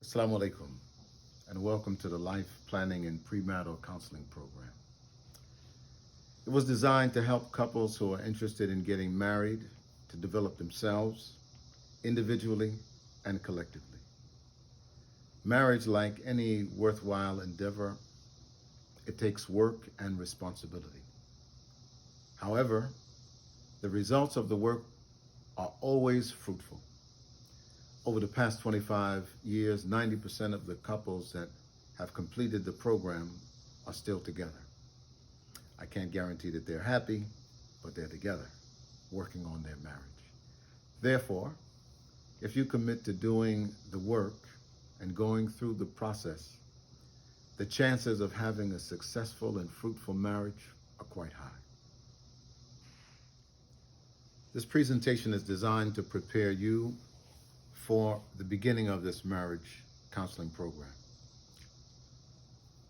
Assalamu alaikum, and welcome to the Life Planning and Premarital Counseling Program. It was designed to help couples who are interested in getting married to develop themselves individually and collectively. Marriage, like any worthwhile endeavor, it takes work and responsibility. However, the results of the work are always fruitful. Over the past 25 years, 90% of the couples that have completed the program are still together. I can't guarantee that they're happy, but they're together, working on their marriage. Therefore, if you commit to doing the work and going through the process, the chances of having a successful and fruitful marriage are quite high. This presentation is designed to prepare you for the beginning of this marriage counseling program.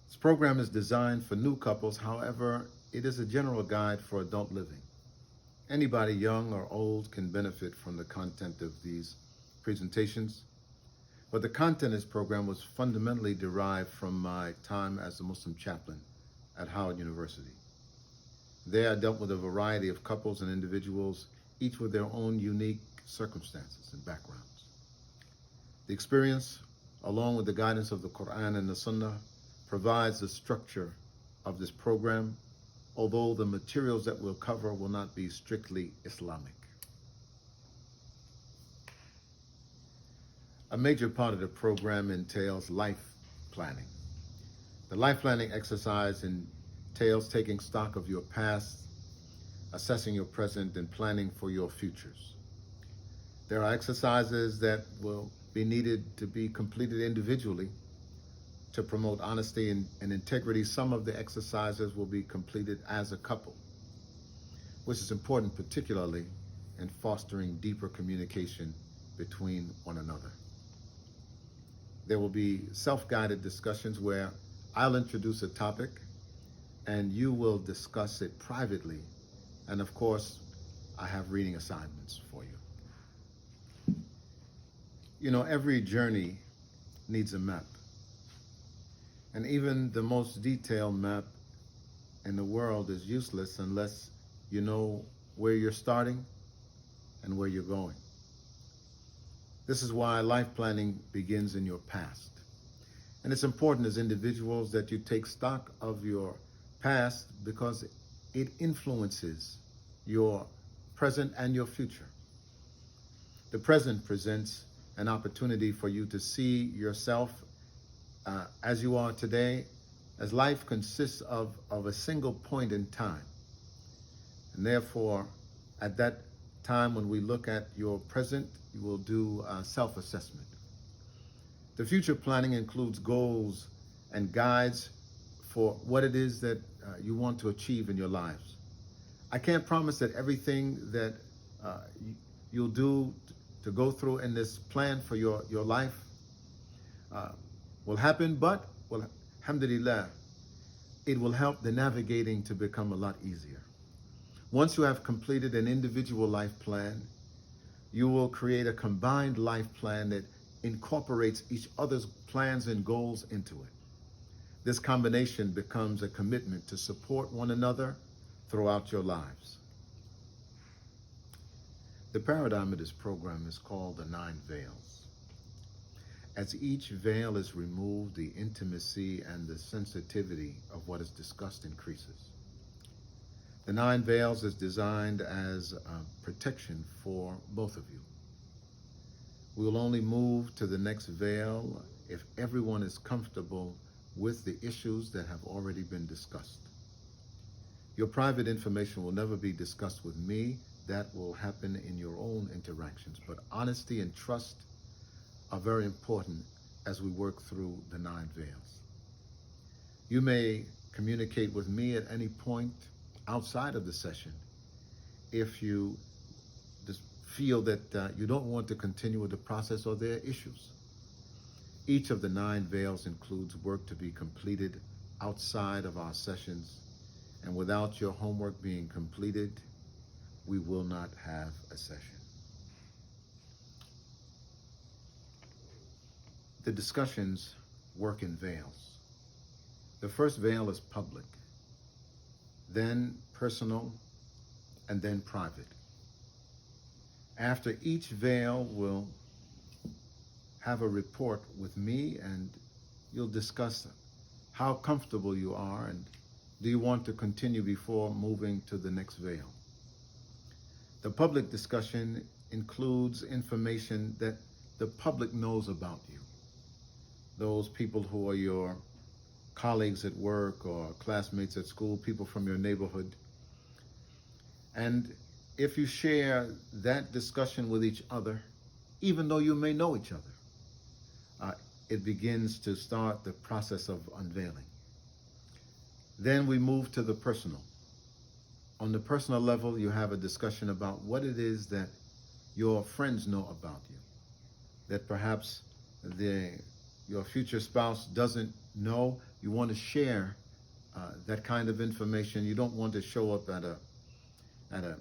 This program is designed for new couples. However, it is a general guide for adult living. Anybody, young or old, can benefit from the content of these presentations. But the content of this program was fundamentally derived from my time as a Muslim chaplain at Howard University. There I dealt with a variety of couples and individuals, each with their own unique circumstances and backgrounds. The experience, along with the guidance of the Quran and the Sunnah, provides the structure of this program, although the materials that we'll cover will not be strictly Islamic. A major part of the program entails life planning. The life planning exercise entails taking stock of your past, assessing your present, and planning for your futures. There are exercises that will be needed to be completed individually to promote honesty and integrity. Some of the exercises will be completed as a couple, which is important, particularly in fostering deeper communication between one another. There will be self-guided discussions where I'll introduce a topic and you will discuss it privately. And of course, I have reading assignments for you. You know, every journey needs a map. And even the most detailed map in the world is useless unless you know where you're starting and where you're going. This is why life planning begins in your past. And it's important as individuals that you take stock of your past because it influences your present and your future. The present presents an opportunity for you to see yourself as you are today, as life consists of a single point in time. And therefore, at that time when we look at your present, you will do self-assessment. The future planning includes goals and guides for what it is that you want to achieve in your lives. I can't promise that everything that you'll do to go through in this plan for your life will happen, but, well, alhamdulillah, it will help the navigating to become a lot easier. Once you have completed an individual life plan, you will create a combined life plan that incorporates each other's plans and goals into it. This combination becomes a commitment to support one another throughout your lives. The paradigm of this program is called the 9 veils. As each veil is removed, the intimacy and the sensitivity of what is discussed increases. The 9 veils is designed as protection for both of you. We will only move to the next veil if everyone is comfortable with the issues that have already been discussed. Your private information will never be discussed with me. That will happen in your own interactions. But honesty and trust are very important as we work through the 9 veils. You may communicate with me at any point outside of the session if you just feel that you don't want to continue with the process or there are issues. Each of the 9 veils includes work to be completed outside of our sessions, and without your homework being completed, we will not have a session. the discussions work in veils. The first veil is public, then personal, and then private. After each veil, we'll have a report with me, and you'll discuss how comfortable you are and do you want to continue before moving to the next veil. The public discussion includes information that the public knows about you. Those people who are your colleagues at work or classmates at school, people from your neighborhood. And if you share that discussion with each other, even though you may know each other, it begins to start the process of unveiling. Then we move to the personal. On the personal level, you have a discussion about what it is that your friends know about you, that perhaps your future spouse doesn't know. You want to share that kind of information. You don't want to show up at a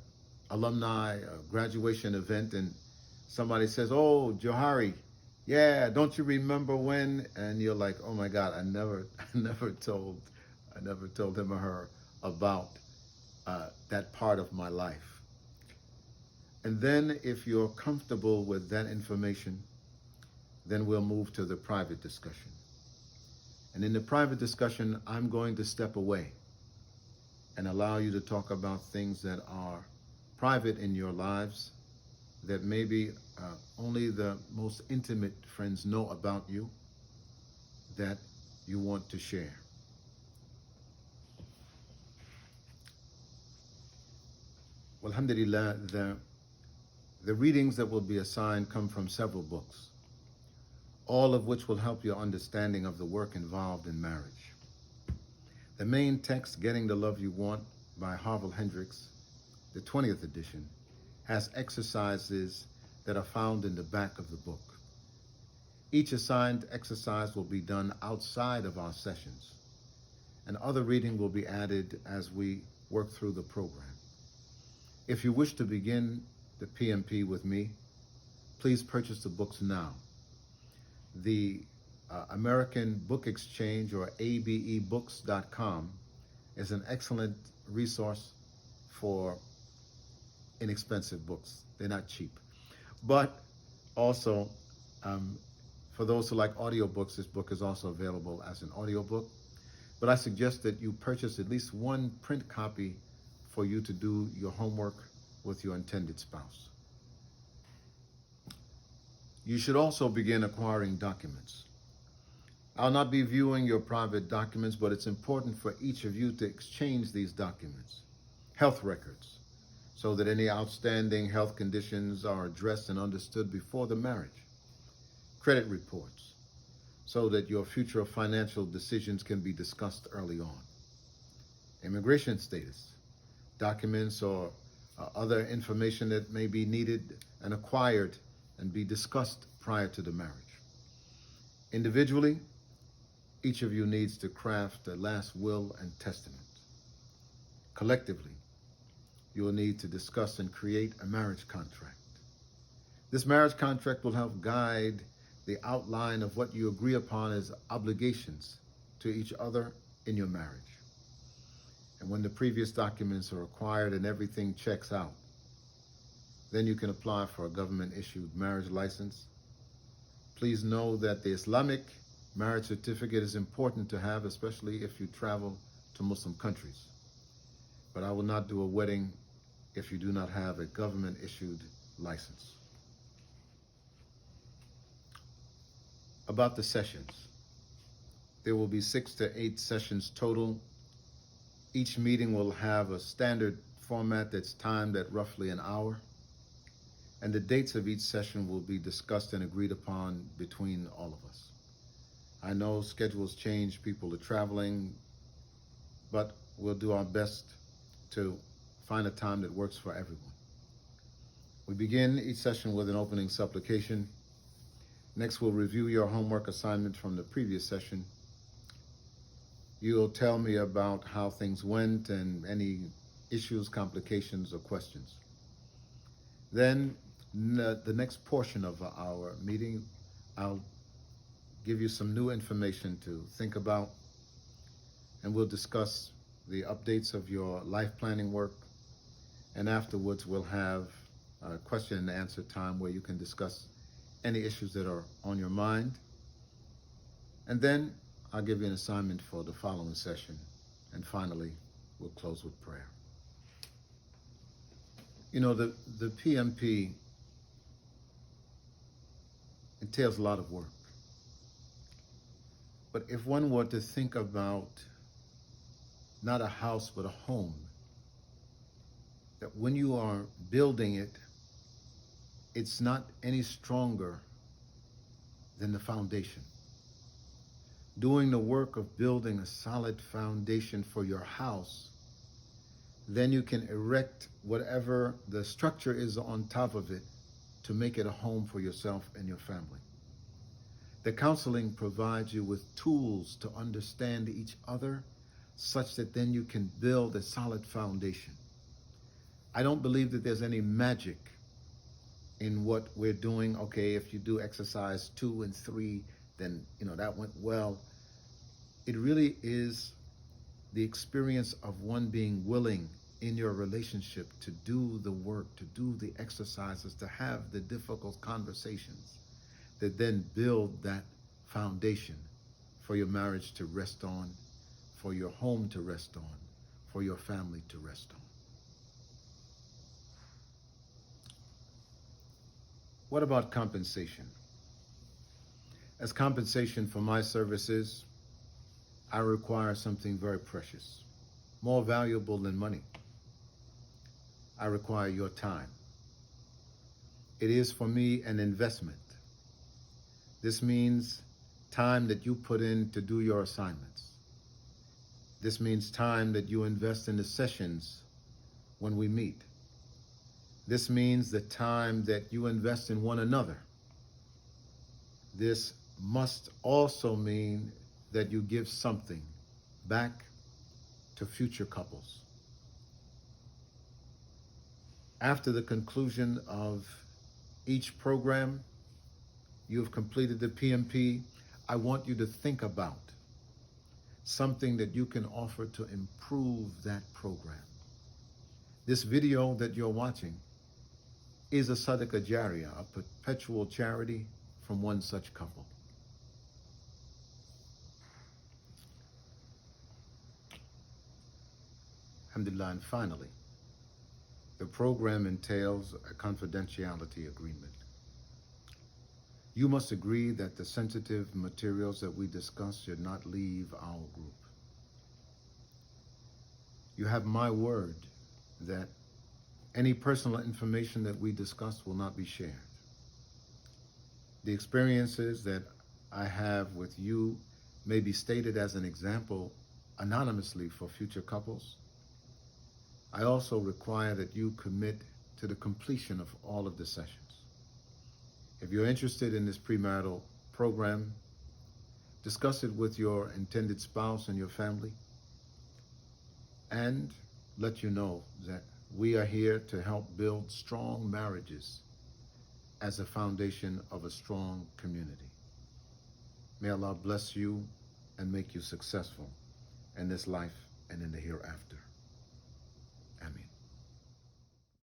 alumni graduation event and somebody says, "Oh, Johari, yeah, don't you remember when?" And you're like, "Oh my God, I never told him or her about that part of my life." And then if you're comfortable with that information, then we'll move to the private discussion. And in the private discussion, I'm going to step away and allow you to talk about things that are private in your lives, that maybe only the most intimate friends know about you, that you want to share. Well, alhamdulillah, the readings that will be assigned come from several books, all of which will help your understanding of the work involved in marriage. The main text, Getting the Love You Want by Harville Hendricks, the 20th edition, has exercises that are found in the back of the book. Each assigned exercise will be done outside of our sessions, and other reading will be added as we work through the program. If you wish to begin the PMP with me, please purchase the books now. The American Book Exchange, or abebooks.com, is an excellent resource for inexpensive books. They're not cheap. But also, for those who like audiobooks, this book is also available as an audiobook. But I suggest that you purchase at least one print copy for you to do your homework with your intended spouse. You should also begin acquiring documents. I'll not be viewing your private documents, but it's important for each of you to exchange these documents. Health records, so that any outstanding health conditions are addressed and understood before the marriage. Credit reports, so that your future financial decisions can be discussed early on. Immigration status, documents or other information that may be needed and acquired and be discussed prior to the marriage. Individually, each of you needs to craft a last will and testament. Collectively, you will need to discuss and create a marriage contract. This marriage contract will help guide the outline of what you agree upon as obligations to each other in your marriage. And when the previous documents are acquired and everything checks out, then you can apply for a government-issued marriage license. Please know that the Islamic marriage certificate is important to have, especially if you travel to Muslim countries. But I will not do a wedding if you do not have a government-issued license. About the sessions. There will be 6 to 8 sessions total. Each meeting will have a standard format that's timed at roughly an hour. And the dates of each session will be discussed and agreed upon between all of us. I know schedules change, people are traveling, but we'll do our best to find a time that works for everyone. We begin each session with an opening supplication. Next, we'll review your homework assignment from the previous session. You'll tell me about how things went and any issues, complications, or questions. Then, the next portion of our meeting, I'll give you some new information to think about, and we'll discuss the updates of your life planning work. And afterwards, we'll have a question and answer time where you can discuss any issues that are on your mind. And then I'll give you an assignment for the following session. And finally, we'll close with prayer. You know, the PMP entails a lot of work. But if one were to think about not a house, but a home, that when you are building it, it's not any stronger than the foundation. Doing the work of building a solid foundation for your house, then you can erect whatever the structure is on top of it to make it a home for yourself and your family. The counseling provides you with tools to understand each other such that then you can build a solid foundation. I don't believe that there's any magic in what we're doing. Okay, if you do exercise 2 and 3, then, that went well. It really is the experience of one being willing in your relationship to do the work, to do the exercises, to have the difficult conversations that then build that foundation for your marriage to rest on, for your home to rest on, for your family to rest on. What about compensation? As compensation for my services, I require something very precious, more valuable than money. I require your time. It is for me an investment. This means time that you put in to do your assignments. This means time that you invest in the sessions when we meet. This means the time that you invest in one another. This must also mean that you give something back to future couples. After the conclusion of each program, you have completed the PMP, I want you to think about something that you can offer to improve that program. This video that you're watching is a Sadaqah Jariyah, a perpetual charity from one such couple. Alhamdulillah, and finally, the program entails a confidentiality agreement. You must agree that the sensitive materials that we discuss should not leave our group. You have my word that any personal information that we discuss will not be shared. The experiences that I have with you may be stated as an example anonymously for future couples. I also require that you commit to the completion of all of the sessions. If you're interested in this premarital program, discuss it with your intended spouse and your family, and let you know that we are here to help build strong marriages as a foundation of a strong community. May Allah bless you and make you successful in this life and in the hereafter.